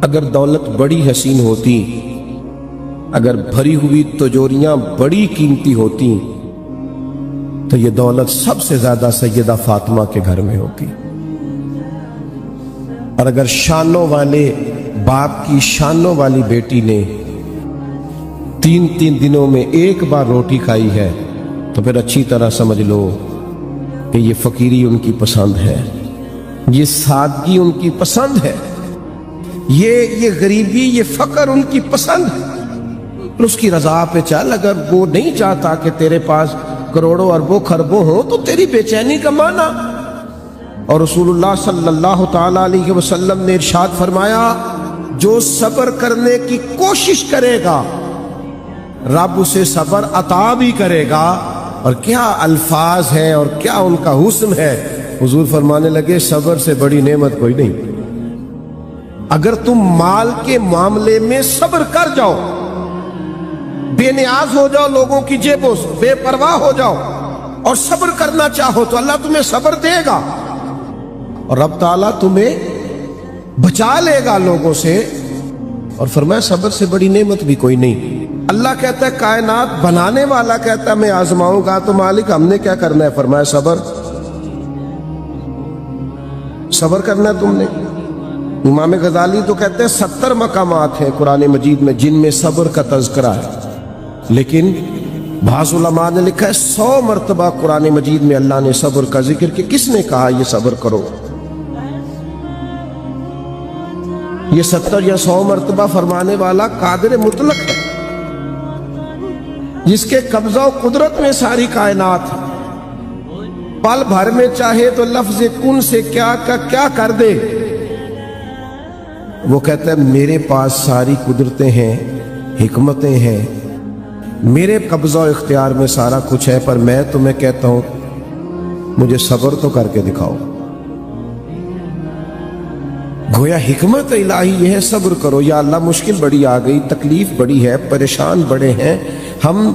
اگر دولت بڑی حسین ہوتی، اگر بھری ہوئی تجوریاں بڑی قیمتی ہوتی تو یہ دولت سب سے زیادہ سیدہ فاطمہ کے گھر میں ہوتی، اور اگر شانوں والے باپ کی شانوں والی بیٹی نے 3 دنوں میں ایک بار روٹی کھائی ہے تو پھر اچھی طرح سمجھ لو کہ یہ فقیری ان کی پسند ہے، یہ سادگی ان کی پسند ہے، یہ غریبی، یہ فقر ان کی پسند ہے۔ اس کی رضا پہ چل، اگر وہ نہیں چاہتا کہ تیرے پاس کروڑوں اربوں خربوں ہوں تو تیری بے چینی کا معنی۔ اور رسول اللہ صلی اللہ تعالی علیہ وسلم نے ارشاد فرمایا، جو صبر کرنے کی کوشش کرے گا رب اسے صبر عطا بھی کرے گا۔ اور کیا الفاظ ہیں اور کیا ان کا حسن ہے۔ حضور فرمانے لگے صبر سے بڑی نعمت کوئی نہیں۔ اگر تم مال کے معاملے میں صبر کر جاؤ، بے نیاز ہو جاؤ لوگوں کی جیبوں سے، بے پرواہ ہو جاؤ اور صبر کرنا چاہو تو اللہ تمہیں صبر دے گا، اور رب تعالیٰ تمہیں بچا لے گا لوگوں سے۔ اور فرمایا صبر سے بڑی نعمت بھی کوئی نہیں۔ اللہ کہتا ہے کائنات بنانے والا کہتا ہے میں آزماؤں گا، تو مالک ہم نے کیا کرنا ہے؟ فرمایا صبر کرنا ہے تم نے۔ امام غزالی تو کہتے ہیں 70 مقامات ہیں قرآن مجید میں جن میں صبر کا تذکرہ ہے، لیکن بعض علماء نے لکھا ہے 100 مرتبہ قرآن مجید میں اللہ نے صبر کا ذکر کیا۔ کس نے کہا یہ صبر کرو؟ یہ 70 یا 100 مرتبہ فرمانے والا قادر مطلق ہے، جس کے قبضہ و قدرت میں ساری کائنات ہے۔ پل بھر میں چاہے تو لفظ کن سے کیا کا کیا کر دے۔ وہ کہتا ہے میرے پاس ساری قدرتیں ہیں، حکمتیں ہیں، میرے قبضہ و اختیار میں سارا کچھ ہے، پر میں تمہیں کہتا ہوں مجھے صبر تو کر کے دکھاؤ۔ گویا حکمت الہی یہ ہے صبر کرو۔ یا اللہ مشکل بڑی آ گئی، تکلیف بڑی ہے، پریشان بڑے ہیں، ہم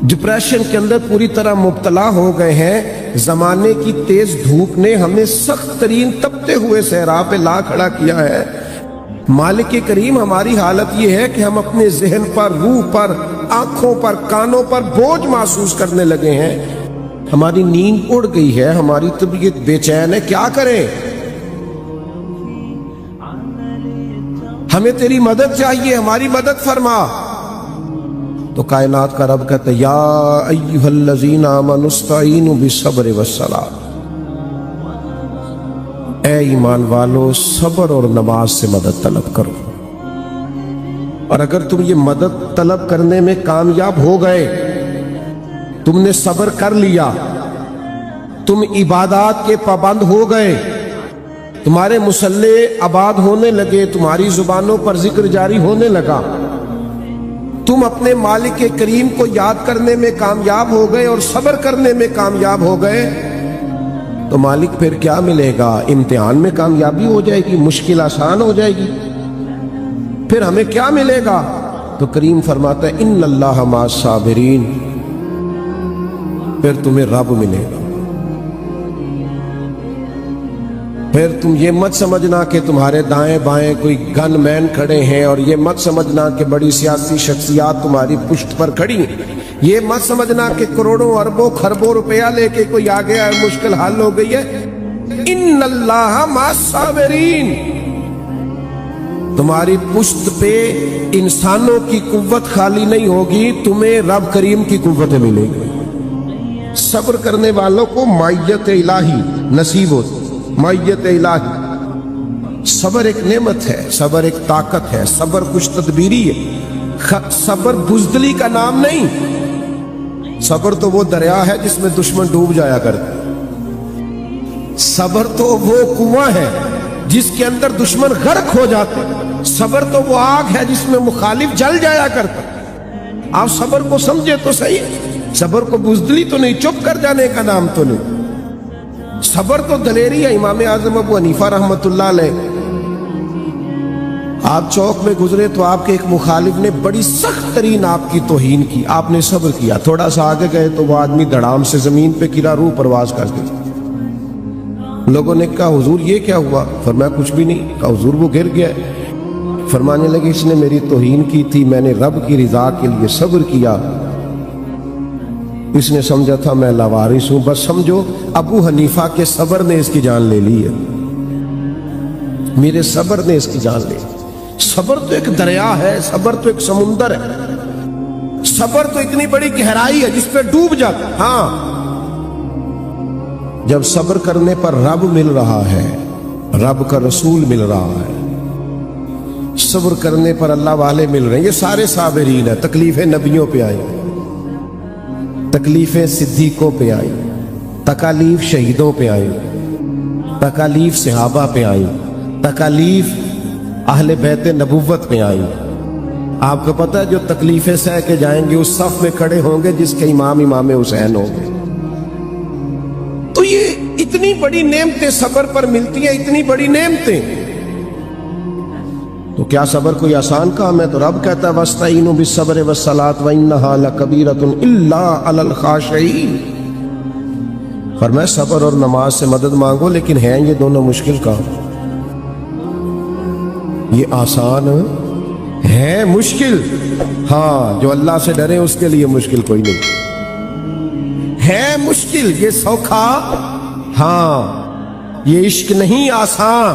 ڈپریشن کے اندر پوری طرح مبتلا ہو گئے ہیں، زمانے کی تیز دھوپ نے ہمیں سخت ترین تپتے ہوئے صحرا پہ لا کھڑا کیا ہے۔ مالک کریم ہماری حالت یہ ہے کہ ہم اپنے ذہن پر، روح پر، آنکھوں پر، کانوں پر بوجھ محسوس کرنے لگے ہیں، ہماری نیند اڑ گئی ہے، ہماری طبیعت بے چین ہے، کیا کریں؟ ہمیں تیری مدد چاہیے، ہماری مدد فرما۔ تو کائنات کا رب کہتا ہے یا ایھا الذین آمنوا استعینوا بالصبر والصلاۃ، اے ایمان والو صبر اور نماز سے مدد طلب کرو۔ اور اگر تم یہ مدد طلب کرنے میں کامیاب ہو گئے، تم نے صبر کر لیا، تم عبادات کے پابند ہو گئے، تمہارے مصلے آباد ہونے لگے، تمہاری زبانوں پر ذکر جاری ہونے لگا، تم اپنے مالک کریم کو یاد کرنے میں کامیاب ہو گئے اور صبر کرنے میں کامیاب ہو گئے، تو مالک پھر کیا ملے گا؟ امتحان میں کامیابی ہو جائے گی، مشکل آسان ہو جائے گی۔ پھر ہمیں کیا ملے گا؟ تو کریم فرماتا ہے ان اللہ مع الصابرین، پھر تمہیں رب ملے گا۔ پھر تم یہ مت سمجھنا کہ تمہارے دائیں بائیں کوئی گن مین کھڑے ہیں، اور یہ مت سمجھنا کہ بڑی سیاسی شخصیات تمہاری پشت پر کھڑی ہیں، یہ مت سمجھنا کہ کروڑوں اربوں خربوں روپیہ لے کے کوئی آگے آئے مشکل حل ہو گئی ہے۔ ان اللہ مع الصابرین، تمہاری پشت پہ انسانوں کی قوت خالی نہیں ہوگی، تمہیں رب کریم کی قوتیں ملے گی۔ صبر کرنے والوں کو معیت الہی نصیب ہوتی، معیت الہی۔ صبر ایک نعمت ہے، صبر ایک طاقت ہے، صبر کچھ تدبیری ہے۔ صبر بزدلی کا نام نہیں، صبر تو وہ دریا ہے جس میں دشمن ڈوب جایا کرتا، صبر تو وہ کنواں ہے جس کے اندر دشمن غرق ہو جاتے، صبر تو وہ آگ ہے جس میں مخالف جل جایا کرتا۔ آپ صبر کو سمجھے تو صحیح، صبر کو بزدلی تو نہیں، چپ کر جانے کا نام تو نہیں، صبر تو دلیری ہے۔ امام اعظم ابو حنیفہ رحمۃ اللہ علیہ، آپ چوک میں گزرے تو آپ کے ایک مخالف نے بڑی سخت ترین آپ کی توہین کی، آپ نے صبر کیا، تھوڑا سا آگے گئے تو وہ آدمی دھڑام سے زمین پہ گرا، روح پرواز کر گیا۔ لوگوں نے کہا حضور یہ کیا ہوا؟ فرمایا کچھ بھی نہیں۔ کہا حضور وہ گر گیا۔ فرمانے لگے اس نے میری توہین کی تھی، میں نے رب کی رضا کے لیے صبر کیا، اس نے سمجھا تھا میں لاوارث ہوں۔ بس سمجھو ابو حنیفہ کے صبر نے اس کی جان لے لی ہے، میرے صبر نے اس کی جان لے لی۔ صبر تو ایک دریا ہے، صبر تو ایک سمندر ہے، صبر تو اتنی بڑی گہرائی ہے جس پہ ڈوب جاتا ہے۔ ہاں، جب صبر کرنے پر رب مل رہا ہے، رب کا رسول مل رہا ہے، صبر کرنے پر اللہ والے مل رہے ہیں، یہ سارے صابرین ہیں۔ تکلیفیں نبیوں پہ آئی، تکلیفیں صدیقوں پہ آئی، تکالیف شہیدوں پہ آئی، تکالیف صحابہ پہ آئی، تکالیف اہل بیت نبوت پہ آئی۔ آپ کو پتہ ہے جو تکلیفیں سہ کے جائیں گے اس صف میں کھڑے ہوں گے جس کے امام حسین ہوں گے۔ تو یہ اتنی بڑی نعمتیں صبر پر ملتی ہیں، اتنی بڑی نعمتیں، تو کیا صبر کوئی آسان کام ہے؟ تو رب کہتا ہے وَاسْتَعِينُوا بِالصَّبْرِ وَالصَّلَاةِ وَإِنَّهَا لَكَبِيرَةٌ إِلَّا عَلَى الْخَاشِعِينَ۔ فرمایا صبر اور نماز سے مدد مانگو، لیکن ہیں یہ دونوں مشکل کام، یہ آسان ہے مشکل، ہاں جو اللہ سے ڈرے اس کے لیے مشکل کوئی نہیں ہے، مشکل یہ سوکھا، ہاں یہ عشق نہیں آسان،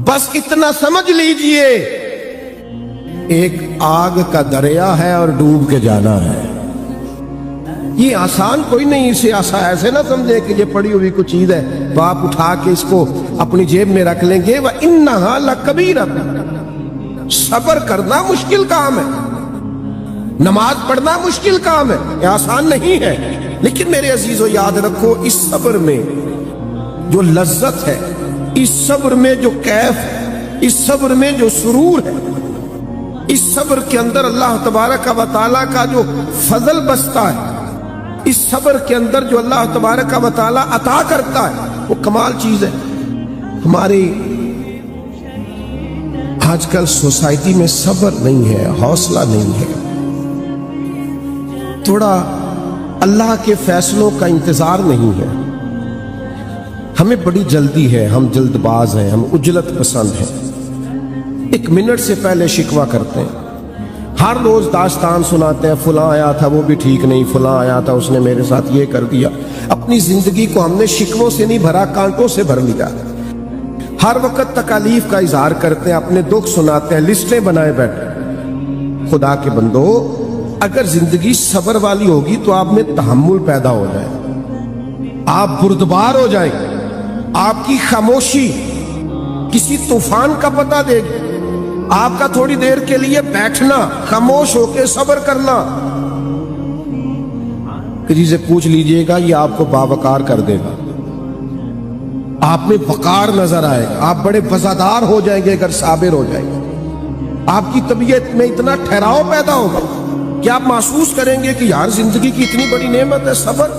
بس اتنا سمجھ لیجئے ایک آگ کا دریا ہے اور ڈوب کے جانا ہے، یہ آسان کوئی نہیں، اسے آسان ایسے نہ سمجھے کہ یہ پڑی ہوئی کوئی چیز ہے تو آپ اٹھا کے اس کو اپنی جیب میں رکھ لیں گے۔ وَإِنَّهَا لَكَبِيرَةٌ، صبر کرنا مشکل کام ہے، نماز پڑھنا مشکل کام ہے، یہ آسان نہیں ہے، لیکن میرے عزیزو یاد رکھو اس صبر میں جو لذت ہے، اس صبر میں جو کیف ہے، اس صبر میں جو سرور ہے، اس صبر کے اندر اللہ تبارک و تعالیٰ کا جو فضل بستا ہے، اس صبر کے اندر جو اللہ تبارک و تعالیٰ عطا کرتا ہے، وہ کمال چیز ہے۔ ہماری آج کل سوسائٹی میں صبر نہیں ہے، حوصلہ نہیں ہے، تھوڑا اللہ کے فیصلوں کا انتظار نہیں ہے، ہمیں بڑی جلدی ہے، ہم جلد باز ہیں، ہم عجلت پسند ہیں، ایک منٹ سے پہلے شکوہ کرتے ہیں، ہر روز داستان سناتے ہیں، فلاں آیا تھا وہ بھی ٹھیک نہیں، فلاں آیا تھا اس نے میرے ساتھ یہ کر دیا۔ اپنی زندگی کو ہم نے شکووں سے نہیں بھرا، کانٹوں سے بھر لیا، ہر وقت تکالیف کا اظہار کرتے ہیں، اپنے دکھ سناتے ہیں، لسٹیں بنائے بیٹھے۔ خدا کے بندو، اگر زندگی صبر والی ہوگی تو آپ میں تحمل پیدا ہو جائے، آپ بردبار ہو جائیں، آپ کی خاموشی کسی طوفان کا پتہ دے گی، آپ کا تھوڑی دیر کے لیے بیٹھنا، خاموش ہو کے صبر کرنا، کسی سے پوچھ لیجئے گا یہ آپ کو باوقار کر دے گا، آپ میں وقار نظر آئے گا، آپ بڑے وفادار ہو جائیں گے اگر صابر ہو جائیں گے، آپ کی طبیعت میں اتنا ٹھہراؤ پیدا ہوگا کہ آپ محسوس کریں گے کہ یار زندگی کی اتنی بڑی نعمت ہے صبر۔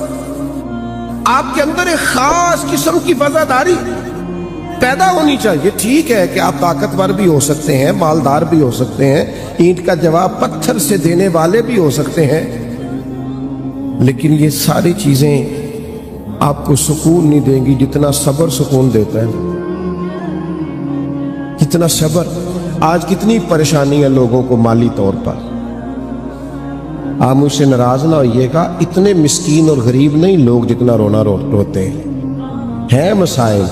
آپ کے اندر ایک خاص قسم کی وفاداری پیدا ہونی چاہیے۔ ٹھیک ہے کہ آپ طاقتور بھی ہو سکتے ہیں، مالدار بھی ہو سکتے ہیں، اینٹ کا جواب پتھر سے دینے والے بھی ہو سکتے ہیں، لیکن یہ ساری چیزیں آپ کو سکون نہیں دیں گی جتنا صبر سکون دیتا ہے، جتنا صبر۔ آج کتنی پریشانی ہے لوگوں کو مالی طور پر، آپ مجھ سے ناراض نہ ہوئیے گا، اتنے مسکین اور غریب نہیں لوگ جتنا رونا روتے ہیں، مسائل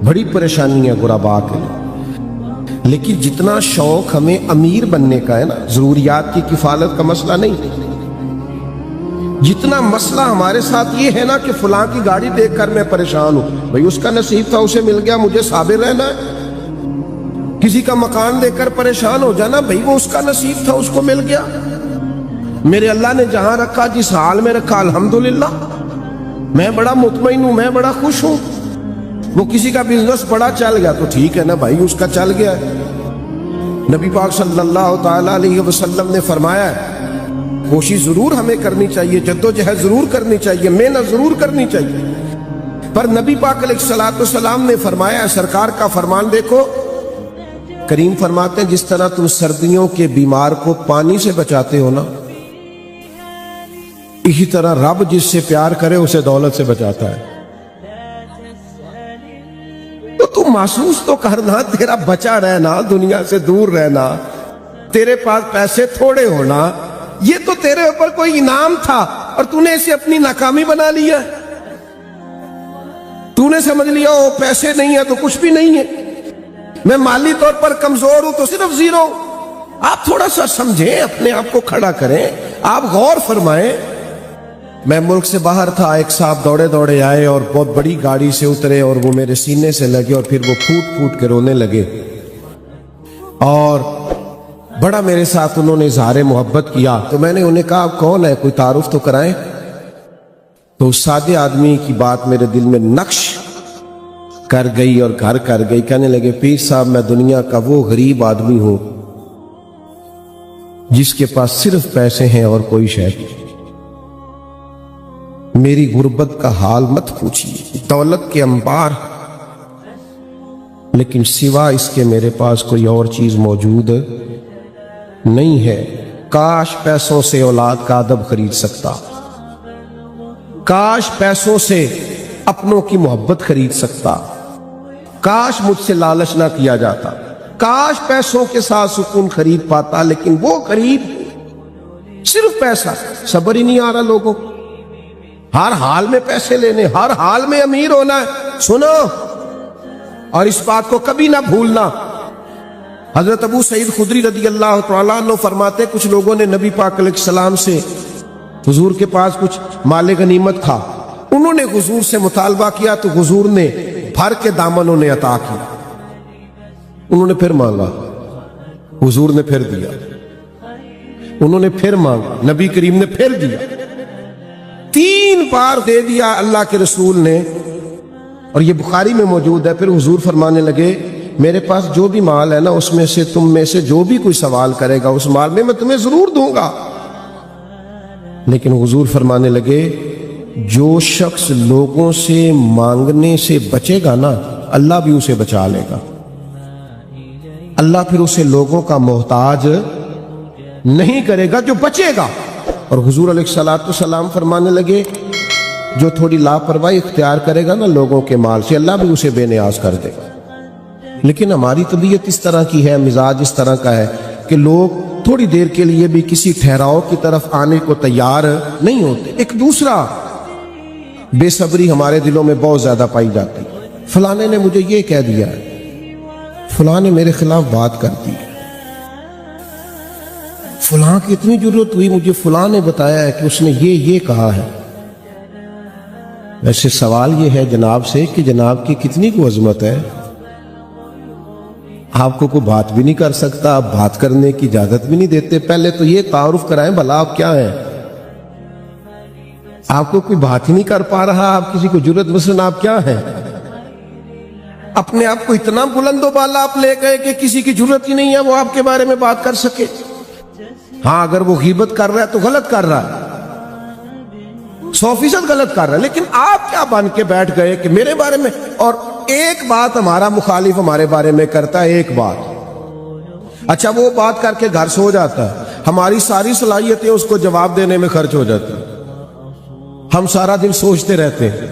بڑی پریشانی ہے غرباء کے لیے، لیکن جتنا شوق ہمیں امیر بننے کا ہے نا، ضروریات کی کفالت کا مسئلہ نہیں، جتنا مسئلہ ہمارے ساتھ یہ ہے نا کہ فلاں کی گاڑی دیکھ کر میں پریشان ہوں، بھئی اس کا نصیب تھا اسے مل گیا، مجھے صابر رہنا ہے۔ کسی کا مکان دیکھ کر پریشان ہو جانا، بھئی وہ اس کا نصیب تھا اس کو مل گیا، میرے اللہ نے جہاں رکھا جس حال میں رکھا الحمدللہ، میں بڑا مطمئن ہوں، میں بڑا خوش ہوں۔ وہ کسی کا بزنس بڑا چل گیا تو ٹھیک ہے نا بھائی، اس کا چل گیا ہے۔ نبی پاک صلی اللہ تعالیٰ علیہ وسلم نے فرمایا ہے کوشش ضرور ہمیں کرنی چاہیے، جدوجہد ضرور کرنی چاہیے، محنت ضرور کرنی چاہیے، پر نبی پاک علیہ الصلوۃ والسلام نے فرمایا ہے، سرکار کا فرمان دیکھو، کریم فرماتے ہیں جس طرح تم سردیوں کے بیمار کو پانی سے بچاتے ہو نا، اسی طرح رب جس سے پیار کرے اسے دولت سے بچاتا ہے۔ تو محسوس تو کرنا، تیرا بچا رہنا، دنیا سے دور رہنا، تیرے پاس پیسے تھوڑے ہونا، یہ تو تیرے اوپر کوئی انعام تھا اور تو نے اسے اپنی ناکامی بنا لیا۔ تو نے سمجھ لیا وہ پیسے نہیں ہے تو کچھ بھی نہیں ہے، میں مالی طور پر کمزور ہوں تو صرف زیرو۔ آپ تھوڑا سا سمجھیں، اپنے آپ کو کھڑا کریں، آپ غور فرمائیں۔ میں ملک سے باہر تھا، ایک صاحب دوڑے دوڑے آئے اور بہت بڑی گاڑی سے اترے اور وہ میرے سینے سے لگے اور پھر وہ پھوٹ پھوٹ کے رونے لگے اور بڑا میرے ساتھ انہوں نے اظہار محبت کیا۔ تو میں نے انہیں کہا کون ہے، کوئی تعارف تو کرائیں۔ تو اس سادے آدمی کی بات میرے دل میں نقش کر گئی اور گھر کر گئی۔ کہنے لگے پیر صاحب میں دنیا کا وہ غریب آدمی ہوں جس کے پاس صرف پیسے ہیں اور کوئی شے نہیں۔ میری غربت کا حال مت پوچھیے، دولت کے انبار لیکن سوا اس کے میرے پاس کوئی اور چیز موجود نہیں ہے۔ کاش پیسوں سے اولاد کا ادب خرید سکتا، کاش پیسوں سے اپنوں کی محبت خرید سکتا، کاش مجھ سے لالچ نہ کیا جاتا، کاش پیسوں کے ساتھ سکون خرید پاتا، لیکن وہ قریب صرف پیسہ۔ صبر ہی نہیں آ رہا لوگوں، ہر حال میں پیسے لینے، ہر حال میں امیر ہونا ہے۔ سنو اور اس بات کو کبھی نہ بھولنا، حضرت ابو سعید خدری رضی اللہ تعالیٰ عنہ فرماتے کچھ لوگوں نے نبی پاک علیہ السلام سے، حضور کے پاس کچھ مال غنیمت تھا، انہوں نے حضور سے مطالبہ کیا تو حضور نے بھر کے دامن انہیں عطا کیا۔ انہوں نے پھر مانگا، حضور نے پھر دیا، انہوں نے پھر مانگا، نبی کریم نے پھر دیا، 3 بار دے دیا اللہ کے رسول نے، اور یہ بخاری میں موجود ہے۔ پھر حضور فرمانے لگے میرے پاس جو بھی مال ہے نا، اس میں سے تم میں سے جو بھی کوئی سوال کرے گا اس مال میں تمہیں ضرور دوں گا۔ لیکن حضور فرمانے لگے جو شخص لوگوں سے مانگنے سے بچے گا نا، اللہ بھی اسے بچا لے گا، اللہ پھر اسے لوگوں کا محتاج نہیں کرے گا جو بچے گا۔ اور حضور علیہ الصلوۃ والسلام فرمانے لگے جو تھوڑی لاپرواہی اختیار کرے گا نا لوگوں کے مال سے، اللہ بھی اسے بے نیاز کر دے گا۔ لیکن ہماری طبیعت اس طرح کی ہے، مزاج اس طرح کا ہے کہ لوگ تھوڑی دیر کے لیے بھی کسی ٹھہراؤ کی طرف آنے کو تیار نہیں ہوتے۔ ایک دوسرا بے صبری ہمارے دلوں میں بہت زیادہ پائی جاتی، فلانے نے مجھے یہ کہہ دیا ہے، فلاں نے میرے خلاف بات کر دی، فلاں کی اتنی ضرورت ہوئی، مجھے فلاں نے بتایا ہے کہ اس نے یہ کہا ہے۔ ویسے سوال یہ ہے جناب سے کہ جناب کی کتنی کو عظمت ہے، آپ کو کوئی بات بھی نہیں کر سکتا، آپ بات کرنے کی اجازت بھی نہیں دیتے۔ پہلے تو یہ تعارف کرائیں بھلا آپ کیا ہیں، آپ کو کوئی بات ہی نہیں کر پا رہا، آپ کسی کو جرأت، مثلا آپ کیا ہیں؟ اپنے آپ کو اتنا بلند و بالا آپ لے گئے کہ کسی کی جرأت ہی نہیں ہے وہ آپ کے بارے میں بات کر سکے۔ ہاں اگر وہ غیبت کر رہا ہے تو غلط کر رہا ہے، 100% غلط کر رہا ہے، لیکن آپ کیا بن کے بیٹھ گئے کہ میرے بارے میں، اور ایک بات ہمارا مخالف ہمارے بارے میں کرتا ہے، ایک بات، اچھا وہ بات کر کے گھر سو جاتا ہے، ہماری ساری صلاحیتیں اس کو جواب دینے میں خرچ ہو جاتی ہیں۔ ہم سارا دن سوچتے رہتے ہیں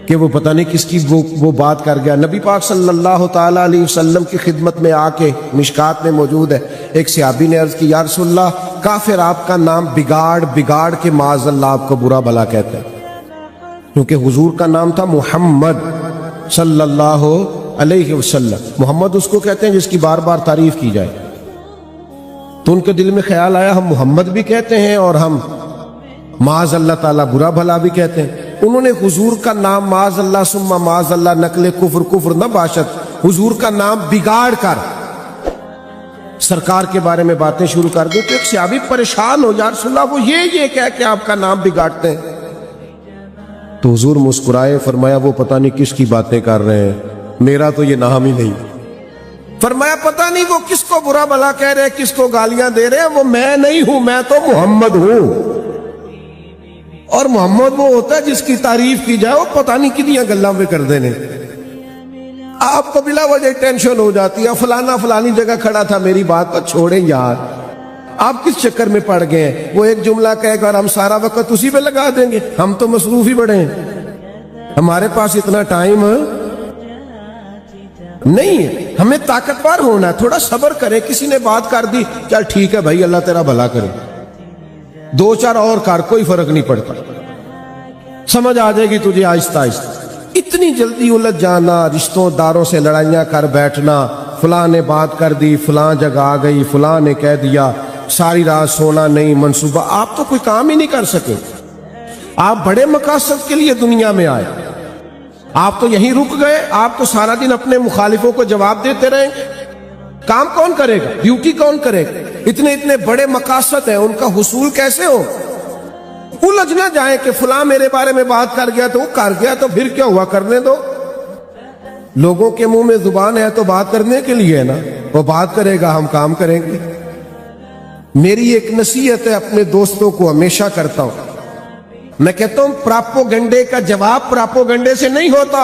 کہ وہ پتہ نہیں کس کی وہ بات کر گیا۔ نبی پاک صلی اللہ تعالیٰ علیہ وسلم کی خدمت میں آ کے، مشکات میں موجود ہے، ایک صحابی نے عرض کی یا رسول اللہ کافر آپ کا نام بگاڑ کے معاذ اللہ آپ کو برا بھلا کہتے ہیں، کیونکہ حضور کا نام تھا محمد صلی اللہ علیہ وسلم، محمد اس کو کہتے ہیں جس کی بار بار تعریف کی جائے۔ تو ان کے دل میں خیال آیا ہم محمد بھی کہتے ہیں اور ہم معاذ اللہ تعالیٰ برا بھلا بھی کہتے ہیں۔ انہوں نے حضور کا نام معاذ اللہ ثم معاذ اللہ نقل کفر نہ باشد، حضور کا نام بگاڑ کر سرکار کے بارے میں باتیں شروع کر دیں۔ تو ایک صحابی پریشان ہو یا رسول اللہ وہ یہ کہہ کے آپ کا نام بگاڑتے ہیں۔ تو حضور مسکرائے، فرمایا وہ پتہ نہیں کس کی باتیں کر رہے ہیں، میرا تو یہ نام ہی نہیں۔ فرمایا پتہ نہیں وہ کس کو برا بھلا کہہ رہے ہیں، کس کو گالیاں دے رہے ہیں، وہ میں نہیں ہوں، میں تو محمد ہوں۔ اور محمد وہ ہوتا ہے جس کی تعریف کی جائے وہ پتہ نہیں کتنی گلاں پہ کر دینے۔ آپ کو بلا وجہ ٹینشن ہو جاتی ہے، فلانا فلانی جگہ کھڑا تھا میری بات پر، چھوڑیں یار، آپ کس چکر میں پڑ گئے ہیں؟ وہ ایک جملہ کہے گا اور ہم سارا وقت اسی پہ لگا دیں گے، ہم تو مصروف ہی بڑے ہیں، ہمارے پاس اتنا ٹائم نہیں ہے. ہمیں طاقتور ہونا ہے, تھوڑا صبر کرے. کسی نے بات کر دی, چل ٹھیک ہے بھائی, اللہ تیرا بھلا کرے, دو چار اور کر, کوئی فرق نہیں پڑتا, سمجھ آ جائے گی تجھے آہستہ آہستہ. اتنی جلدی الجھ جانا, رشتوں داروں سے لڑائیاں کر بیٹھنا, فلاں نے بات کر دی, فلاں جگہ آ گئی, فلاں نے کہہ دیا, ساری رات سونا نہیں, منصوبہ. آپ تو کوئی کام ہی نہیں کر سکے. آپ بڑے مقاصد کے لیے دنیا میں آئے, آپ تو یہیں رک گئے. آپ تو سارا دن اپنے مخالفوں کو جواب دیتے رہیں گے. کام کون کرے گا, ڈیوٹی کون کرے گا؟ اتنے اتنے بڑے مقاصد ہیں, ان کا حصول کیسے ہو؟ الجھ نہ جائیں کہ فلاں میرے بارے میں بات کر گیا تو وہ کر گیا, تو پھر کیا ہوا, کرنے دو. لوگوں کے منہ میں زبان ہے تو بات کرنے کے لیے ہے نا, وہ بات کرے گا, ہم کام کریں گے. میری ایک نصیحت ہے اپنے دوستوں کو ہمیشہ کرتا ہوں, میں کہتا ہوں پراپوگنڈے کا جواب پراپوگنڈے سے نہیں ہوتا,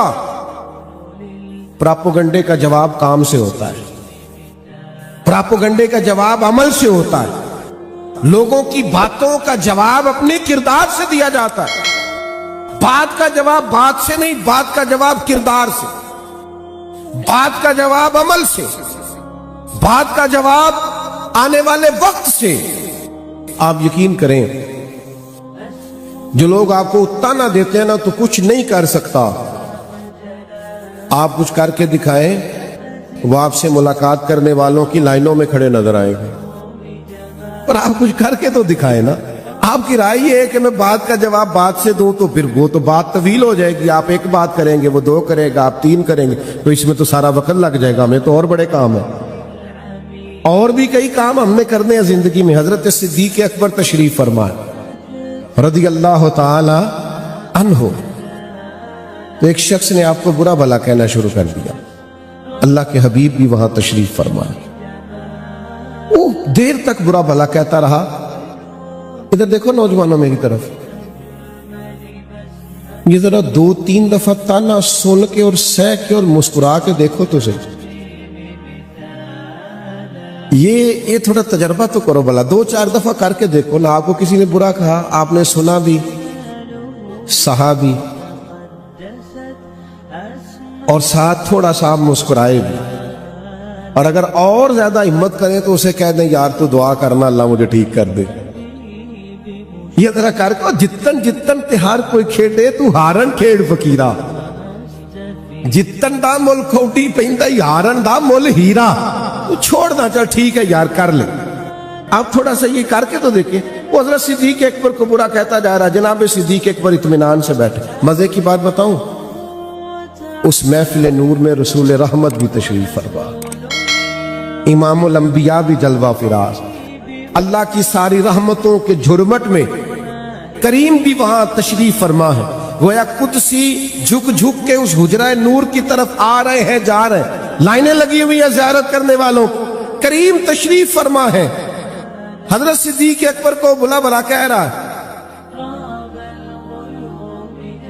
پراپوگنڈے کا جواب کام سے ہوتا ہے, پراپوگنڈے کا جواب عمل سے ہوتا ہے. لوگوں کی باتوں کا جواب اپنے کردار سے دیا جاتا ہے. بات کا جواب بات سے نہیں, بات کا جواب کردار سے, بات کا جواب عمل سے, بات کا جواب آنے والے وقت سے. آپ یقین کریں, جو لوگ آپ کو تانا دیتے ہیں نا تو کچھ نہیں کر سکتا, آپ کچھ کر کے دکھائیں, وہ آپ سے ملاقات کرنے والوں کی لائنوں میں کھڑے نظر آئیں گے. اور آپ کچھ کر کے تو دکھائیں نا. آپ کی رائے یہ ہے کہ میں بات کا جواب بات سے دوں, تو پھر وہ تو بات طویل ہو جائے گی. آپ ایک بات کریں گے, وہ دو کرے گا, آپ تین کریں گے, تو اس میں تو سارا وقت لگ جائے گا. ہمیں تو اور بڑے کام ہیں, اور بھی کئی کام ہم نے کرنے ہیں زندگی میں. حضرت صدیق اکبر تشریف فرمائے رضی اللہ تعالی عنہ. تو ایک شخص نے آپ کو برا بھلا کہنا شروع کر دیا. اللہ کے حبیب بھی وہاں تشریف فرمائے, وہ دیر تک برا بھلا کہتا رہا. ادھر دیکھو نوجوانوں میری طرف, یہ ذرا دو تین دفعہ تانا سن کے اور سہ کے اور مسکرا کے دیکھو تو صحیح. یہ تھوڑا تجربہ تو کرو بھلا, دو چار دفعہ کر کے دیکھو نا. آپ کو کسی نے برا کہا, آپ نے سنا بھی, سہا بھی, اور ساتھ تھوڑا سا آپ مسکرائے بھی. اور اگر اور زیادہ ہمت کریں تو اسے کہہ دیں یار تو دعا کرنا اللہ مجھے ٹھیک کر دے. یہ ذرا کر کے, جتن جتن تہار کوئی کھیڈے تو ہارن کھیڑ فقیرا, جتن دا مل کھوٹی پیندا ہارن دا مل ہیرا. تو چھوڑنا, چل ٹھیک ہے یار کر لے. آپ تھوڑا سا یہ کر کے تو دیکھیں. وہ حضرت صدیق اکبر کو برا کہتا جا رہا. جناب صدیق اکبر اطمینان سے بیٹھے. مزے کی بات بتاؤں, اس محفل نور میں رسول رحمت بھی تشریف فرما, امام الانبیاء بھی جلوہ فراز, اللہ کی ساری رحمتوں کے جھرمٹ میں کریم بھی وہاں تشریف فرما ہے. گویا قدسی جھک جھک کے اس حجرہ نور کی طرف آ رہے ہیں, جا رہے ہیں. لائنیں لگی ہوئی ہیں زیارت کرنے والوں, کریم تشریف فرما ہے. حضرت صدیق اکبر کو بلا بلا کہہ رہا ہے.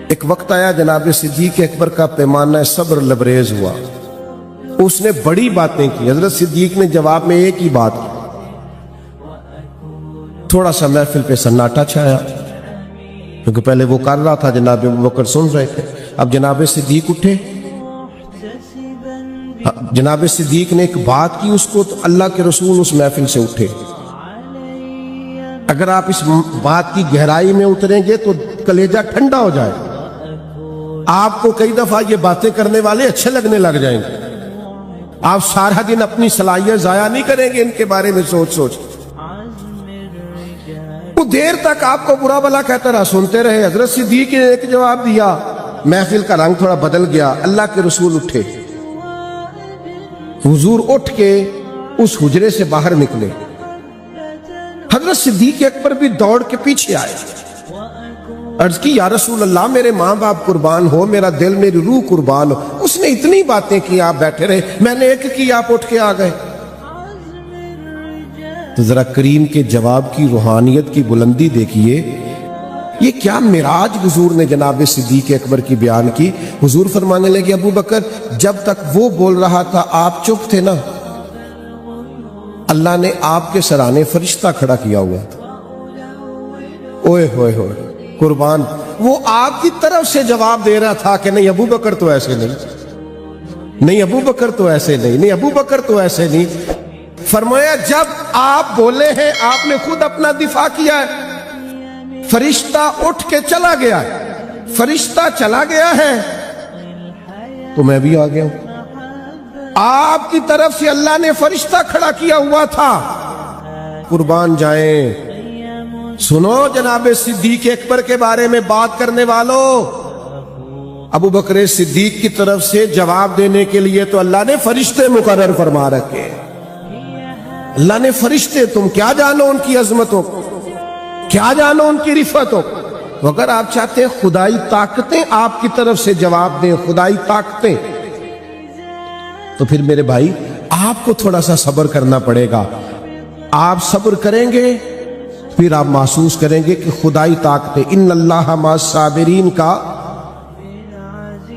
ایک وقت آیا جناب صدیق اکبر کا پیمانہ صبر لبریز ہوا. اس نے بڑی باتیں کی. حضرت صدیق نے جواب میں ایک ہی بات کی. تھوڑا سا محفل پہ سناٹا چھایا, کیونکہ پہلے وہ کر رہا تھا, جناب ابوبکر سن رہے تھے. اب جناب صدیق اٹھے, جناب صدیق نے ایک بات کی اس کو, تو اللہ کے رسول اس محفل سے اٹھے. اگر آپ اس بات کی گہرائی میں اتریں گے تو کلیجہ ٹھنڈا ہو جائے. آپ کو کئی دفعہ یہ باتیں کرنے والے اچھے لگنے لگ جائیں گے. آپ سارا دن اپنی صلاحیت ضائع نہیں کریں گے ان کے بارے میں سوچ سوچ. وہ دیر تک آپ کو برا بلا کہتا رہا, سنتے رہے. حضرت صدیق نے ایک جواب دیا, محفل کا رنگ تھوڑا بدل گیا. اللہ کے رسول اٹھے, حضور اٹھ کے اس حجرے سے باہر نکلے. حضرت صدیق اکبر بھی دوڑ کے پیچھے آئے. عرض کی یا رسول اللہ, میرے ماں باپ قربان ہو, میرا دل میری روح قربان ہو. اس نے اتنی باتیں کی, آپ بیٹھے رہے. میں نے ایک کی, آپ اٹھ کے آ گئے. تو ذرا کریم کے جواب کی روحانیت کی بلندی دیکھیے. یہ کیا معراج حضور نے جناب صدیق اکبر کی بیان کی. حضور فرمانے لگے ابو بکر, جب تک وہ بول رہا تھا آپ چپ تھے نا, اللہ نے آپ کے سرانے فرشتہ کھڑا کیا ہوا تھا. اوئے ہوئے ہوئے قربان, وہ آپ کی طرف سے جواب دے رہا تھا کہ نہیں ابو بکر تو ایسے نہیں. نہیں ابو بکر تو ایسے نہیں، نہیں ابو بکر تو ایسے نہیں۔ فرمایا جب آپ بولے ہیں، آپ نے خود اپنا دفاع کیا ہے، فرشتہ اٹھ کے چلا گیا ہے، فرشتہ چلا گیا ہے تو میں بھی آ گیا ہوں۔ آپ کی طرف سے اللہ نے فرشتہ کھڑا کیا ہوا تھا۔ قربان جائیں، سنو جناب صدیق اکبر کے بارے میں بات کرنے والوں، ابو بکر صدیق کی طرف سے جواب دینے کے لیے تو اللہ نے فرشتے مقرر فرما رکھے۔ اللہ نے فرشتے، تم کیا جانو ان کی عظمتوں کو، کیا جانو ان کی رفتوں کو۔ اگر آپ چاہتے ہیں خدائی طاقتیں آپ کی طرف سے جواب دیں، خدائی طاقتیں، تو پھر میرے بھائی آپ کو تھوڑا سا صبر کرنا پڑے گا۔ آپ صبر کریں گے پھر آپ محسوس کریں گے کہ خدائی طاقتیں، ان اللہ مع الصابرین کا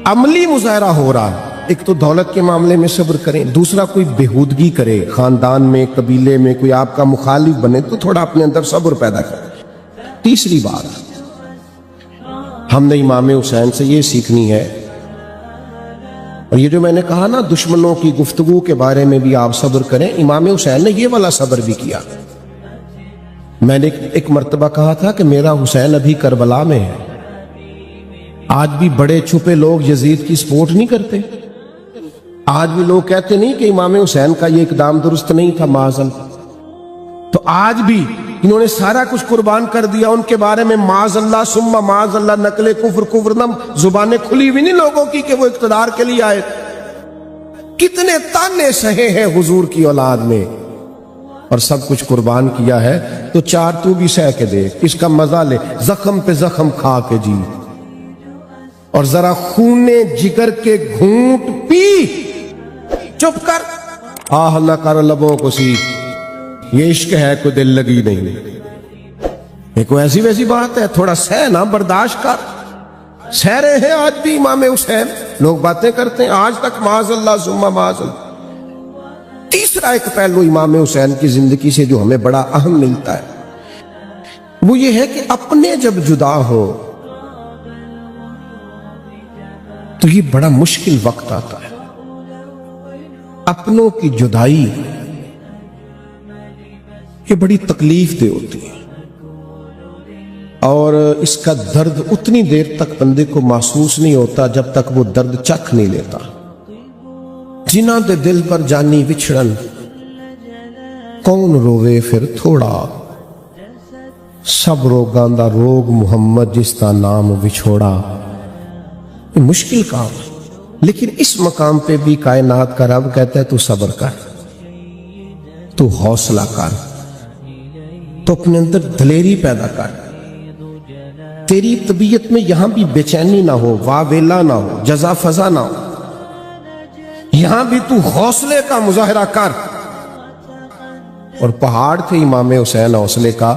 عملی مظاہرہ ہو رہا ہے۔ ایک تو دولت کے معاملے میں صبر کریں، دوسرا کوئی بےہودگی کرے خاندان میں، قبیلے میں، کوئی آپ کا مخالف بنے تو تھوڑا اپنے اندر صبر پیدا کریں۔ تیسری بات ہم نے امام حسین سے یہ سیکھنی ہے، اور یہ جو میں نے کہا نا دشمنوں کی گفتگو کے بارے میں بھی آپ صبر کریں، امام حسین نے یہ والا صبر بھی کیا۔ میں نے ایک مرتبہ کہا تھا کہ میرا حسین ابھی کربلا میں ہے۔ آج بھی بڑے چھپے لوگ یزید کی سپورٹ نہیں کرتے، آج بھی لوگ کہتے نہیں کہ امام حسین کا یہ اقدام درست نہیں تھا معاذ اللہ، تو آج بھی انہوں نے سارا کچھ قربان کر دیا، ان کے بارے میں معاذ اللہ ثم معاذ اللہ نقل کفر نم زبانیں کھلی ہوئی نہیں لوگوں کی کہ وہ اقتدار کے لیے آئے۔ کتنے تانے سہے ہیں حضور کی اولاد نے اور سب کچھ قربان کیا ہے، تو چار تو بھی سہ کے دے، اس کا مزہ لے، زخم پہ زخم کھا کے جی، اور ذرا خون جگر کے گھونٹ پی، چپ کر، آہ نہ کر لبوں کو سی، یہ عشق ہے کوئی دل لگی نہیں، یہ کوئی ایسی ویسی بات ہے، تھوڑا سہ نہ، برداشت کر۔ سہ رہے ہیں آج بھی امام حسین، لوگ باتیں کرتے ہیں آج تک معاذ اللہ ثم معاذ اللہ۔ تیسرا ایک پہلو امام حسین کی زندگی سے جو ہمیں بڑا اہم ملتا ہے وہ یہ ہے کہ اپنے جب جدا ہو تو یہ بڑا مشکل وقت آتا ہے۔ اپنوں کی جدائی یہ بڑی تکلیف دہ ہوتی ہے، اور اس کا درد اتنی دیر تک بندے کو محسوس نہیں ہوتا جب تک وہ درد چکھ نہیں لیتا۔ جنہاں دے دل پر جانی وچھڑن، کون روے پھر تھوڑا، سب روگاں دا روگ محمد جس دا نام وچھوڑا۔ یہ مشکل کام ہے، لیکن اس مقام پہ بھی کائنات کا رب کہتا ہے تو صبر کر، تو حوصلہ کر، تو اپنے اندر دلیری پیدا کر، تیری طبیعت میں یہاں بھی بے چینی نہ ہو، واویلا نہ ہو، جزا فضا نہ ہو، یہاں بھی تو حوصلے کا مظاہرہ کر۔ اور پہاڑ تھے امام حسین حوصلے کا۔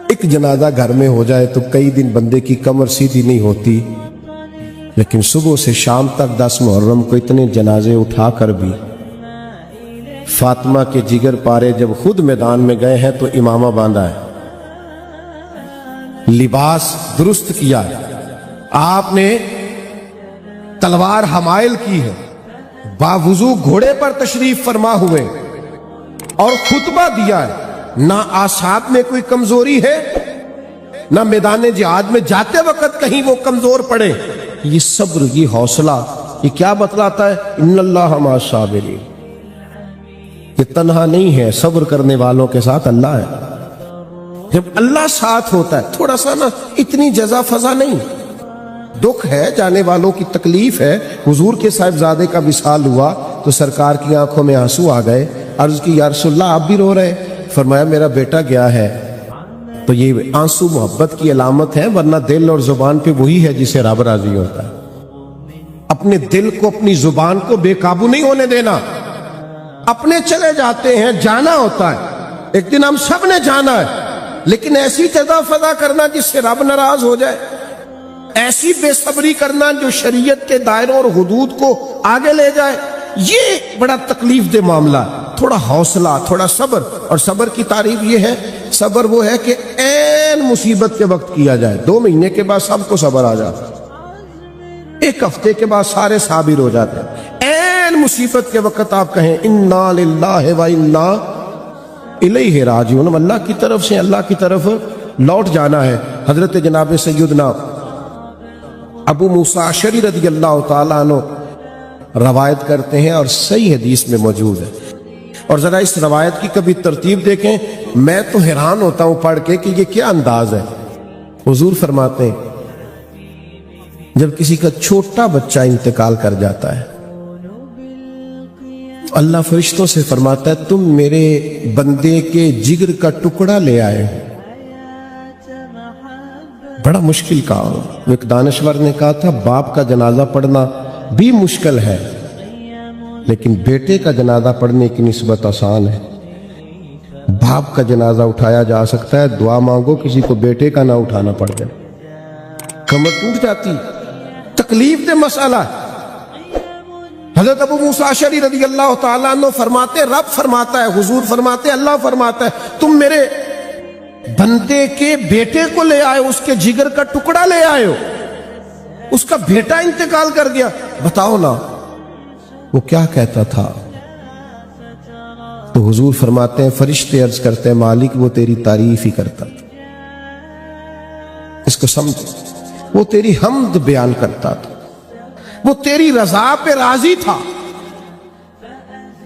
ایک جنازہ گھر میں ہو جائے تو کئی دن بندے کی کمر سیدھی نہیں ہوتی، لیکن صبح سے شام تک 10 محرم کو اتنے جنازے اٹھا کر بھی فاطمہ کے جگر پارے جب خود میدان میں گئے ہیں تو امامہ باندھا ہے، لباس درست کیا ہے، آپ نے تلوار حمائل کی ہے، باوضو گھوڑے پر تشریف فرما ہوئے اور خطبہ دیا ہے، نہ اعصاب میں کوئی کمزوری ہے، نہ میدان جہاد میں جاتے وقت کہیں وہ کمزور پڑے۔ یہ صبر، یہ حوصلہ، یہ کیا بتلاتا ہے؟ ان اللہ مع الصابرین، یہ تنہا نہیں ہے، صبر کرنے والوں کے ساتھ اللہ ہے۔ جب اللہ ساتھ ہوتا ہے تھوڑا سا نا، اتنی جزا فضا نہیں، دکھ ہے، جانے والوں کی تکلیف ہے۔ حضور کے صاحبزادے کا وصال ہوا تو سرکار کی آنکھوں میں آنسو آ گئے، عرض کی یا رسول اللہ آپ بھی رو رہے؟ فرمایا میرا بیٹا گیا ہے۔ تو یہ آنسو محبت کی علامت ہے، ورنہ دل اور زبان پہ وہی ہے جسے رب راضی ہوتا ہے۔ اپنے دل کو، اپنی زبان کو بے قابو نہیں ہونے دینا۔ اپنے چلے جاتے ہیں، جانا ہوتا ہے، ایک دن ہم سب نے جانا ہے، لیکن ایسی جزا فضا کرنا جس سے رب ناراض ہو جائے، ایسی بے صبری کرنا جو شریعت کے دائروں اور حدود کو آگے لے جائے، یہ بڑا تکلیف دہ معاملہ ہے۔ تھوڑا حوصلہ، تھوڑا صبر، اور صبر کی تعریف یہ ہے، صبر وہ ہے کہ عین مصیبت کے وقت کیا جائے، 2 مہینے کے بعد سب کو صبر آ جاتا ہے۔ ایک ہفتے کے بعد سارے صابر ہو جاتے ہیں. این مصیبت کے وقت آپ کہیں انا للہ و انا الیہ راجعون، اللہ کی طرف سے اللہ کی طرف لوٹ جانا ہے. حضرت جناب سیدنا ابو موسیٰ اشعری رضی اللہ تعالیٰ عنہ روایت کرتے ہیں اور صحیح حدیث میں موجود ہے. اور ذرا اس روایت کی کبھی ترتیب دیکھیں، میں تو حیران ہوتا ہوں پڑھ کے کہ یہ کیا انداز ہے. حضور فرماتے ہیں جب کسی کا چھوٹا بچہ انتقال کر جاتا ہے، اللہ فرشتوں سے فرماتا ہے تم میرے بندے کے جگر کا ٹکڑا لے آئے ہو. بڑا مشکل کام. ایک دانشور نے کہا تھا باپ کا جنازہ پڑھنا بھی مشکل ہے لیکن بیٹے کا جنازہ پڑھنے کی نسبت آسان ہے. باپ کا جنازہ اٹھایا جا سکتا ہے، دعا مانگو کسی کو بیٹے کا نہ اٹھانا پڑ جائے. کمر ٹوٹ جاتی، تکلیف دہ مسئلہ ہے. حضرت ابو موسیٰ اشعری رضی اللہ تعالیٰ عنہ فرماتے رب فرماتا ہے، حضور فرماتے اللہ فرماتا ہے تم میرے بندے کے بیٹے کو لے آئے، اس کے جگر کا ٹکڑا لے آئے ہو، اس کا بیٹا انتقال کر گیا. بتاؤ نا وہ کیا کہتا تھا؟ تو حضور فرماتے ہیں فرشتے عرض کرتے ہیں مالک وہ تیری تعریف ہی کرتا تھا. اس کو سمجھو، وہ تیری حمد بیان کرتا تھا، وہ تیری رضا پہ راضی تھا.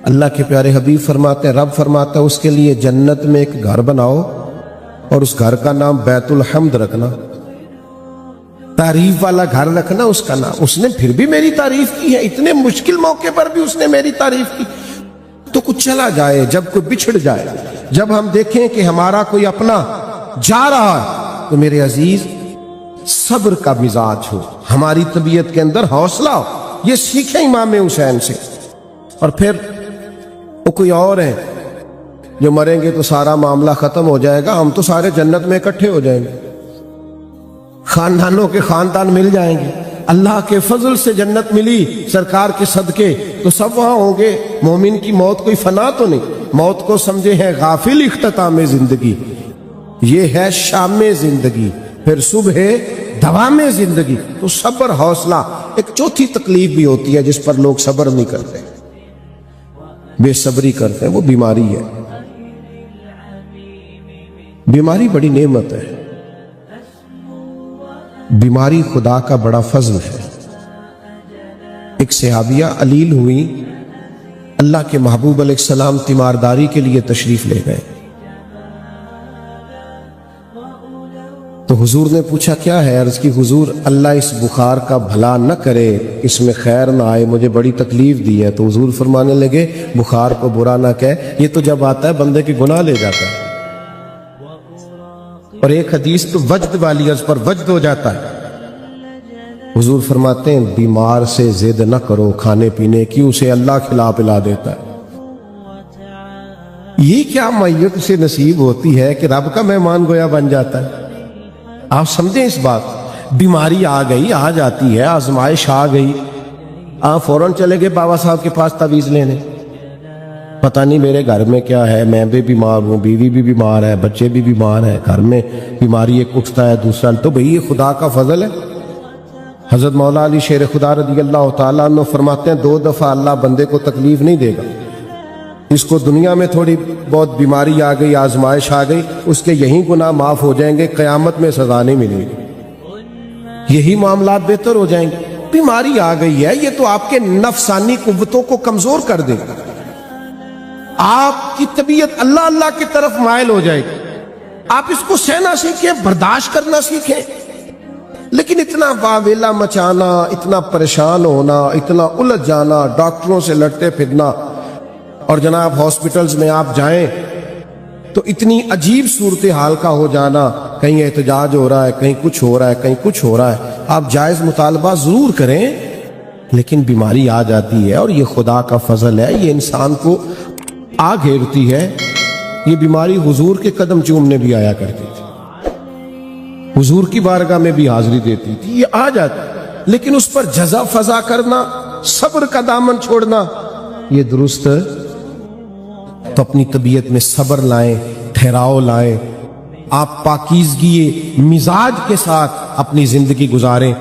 اللہ کے پیارے حبیب فرماتے ہیں رب فرماتا ہے اس کے لیے جنت میں ایک گھر بناؤ اور اس گھر کا نام بیت الحمد رکھنا، تعریف والا گھر رکھنا اس کا نام. اس نے پھر بھی میری تعریف کی ہے، اتنے مشکل موقع پر بھی اس نے میری تعریف کی. تو کچھ چلا جائے، جب کوئی بچھڑ جائے، جب ہم دیکھیں کہ ہمارا کوئی اپنا جا رہا ہے تو میرے عزیز صبر کا مزاج ہو، ہماری طبیعت کے اندر حوصلہ ہو. یہ سیکھیں امام حسین سے. اور پھر وہ کوئی اور ہے جو مریں گے تو سارا معاملہ ختم ہو جائے گا، ہم تو سارے جنت میں اکٹھے ہو جائیں گے، خاندانوں کے خاندان مل جائیں گے. اللہ کے فضل سے جنت ملی سرکار کے صدقے تو سب وہاں ہوں گے. مومن کی موت کوئی فنا تو نہیں. موت کو سمجھے ہے غافل اختتام زندگی، یہ ہے شام زندگی، پھر صبح دوام زندگی. تو صبر حوصلہ. ایک چوتھی تکلیف بھی ہوتی ہے جس پر لوگ صبر نہیں کرتے، بے صبری کرتے ہیں، وہ بیماری ہے. بیماری بڑی نعمت ہے، بیماری خدا کا بڑا فضل ہے. ایک صحابیہ علیل ہوئی، اللہ کے محبوب علیہ السلام تیمارداری کے لیے تشریف لے گئے. تو حضور نے پوچھا کیا ہے؟ عرض کی حضور اللہ اس بخار کا بھلا نہ کرے، اس میں خیر نہ آئے، مجھے بڑی تکلیف دی ہے. تو حضور فرمانے لگے بخار کو برا نہ کہے، یہ تو جب آتا ہے بندے کے گناہ لے جاتا ہے. اور ایک حدیث تو وجد والی، اس پر وجد ہو جاتا ہے. حضور فرماتے ہیں بیمار سے ضد نہ کرو کھانے پینے کی، اسے اللہ کھلا پلا دیتا ہے. یہ کیا میت سے نصیب ہوتی ہے کہ رب کا مہمان گویا بن جاتا ہے. آپ سمجھیں اس بات. بیماری آ گئی، آ جاتی ہے، آزمائش آ گئی، آپ فوراً چلے گئے بابا صاحب کے پاس تعویذ لینے. پتہ نہیں میرے گھر میں کیا ہے، میں بھی بیمار ہوں، بیوی بھی بیمار ہے، بچے بھی بیمار ہیں، گھر میں بیماری ایک اٹھتا ہے دوسرا. تو بھئی یہ خدا کا فضل ہے. حضرت مولا علی شیر خدا رضی اللہ تعالیٰ عنہ فرماتے ہیں 2 دفعہ اللہ بندے کو تکلیف نہیں دے گا. اس کو دنیا میں تھوڑی بہت بیماری آ گئی، آزمائش آ گئی، اس کے یہی گناہ معاف ہو جائیں گے، قیامت میں سزا نہیں ملے گی، یہی معاملات بہتر ہو جائیں گے. بیماری آ گئی ہے، یہ تو آپ کے نفسانی قوتوں کو کمزور کر دے گا، آپ کی طبیعت اللہ اللہ کی طرف مائل ہو جائے گی. آپ اس کو سہنا سیکھیں، برداشت کرنا سیکھیں. لیکن اتنا واویلا مچانا، اتنا پریشان ہونا، اتنا الجھ جانا، ڈاکٹروں سے لڑتے پھرنا، اور جناب ہاسپٹلز میں آپ جائیں تو اتنی عجیب صورتحال کا ہو جانا، کہیں احتجاج ہو رہا ہے، کہیں کچھ ہو رہا ہے، کہیں کچھ ہو رہا ہے. آپ جائز مطالبہ ضرور کریں، لیکن بیماری آ جاتی ہے اور یہ خدا کا فضل ہے، یہ انسان کو آ گھیرتی ہے. یہ بیماری حضور کے قدم چومنے بھی آیا کرتی تھی، حضور کی بارگاہ میں بھی حاضری دیتی تھی، یہ آ جاتی. لیکن اس پر جزا فضا کرنا، صبر کا دامن چھوڑنا، یہ درست. تو اپنی طبیعت میں صبر لائیں، ٹھہراؤ لائیں. آپ پاکیزگی مزاج کے ساتھ اپنی زندگی گزاریں.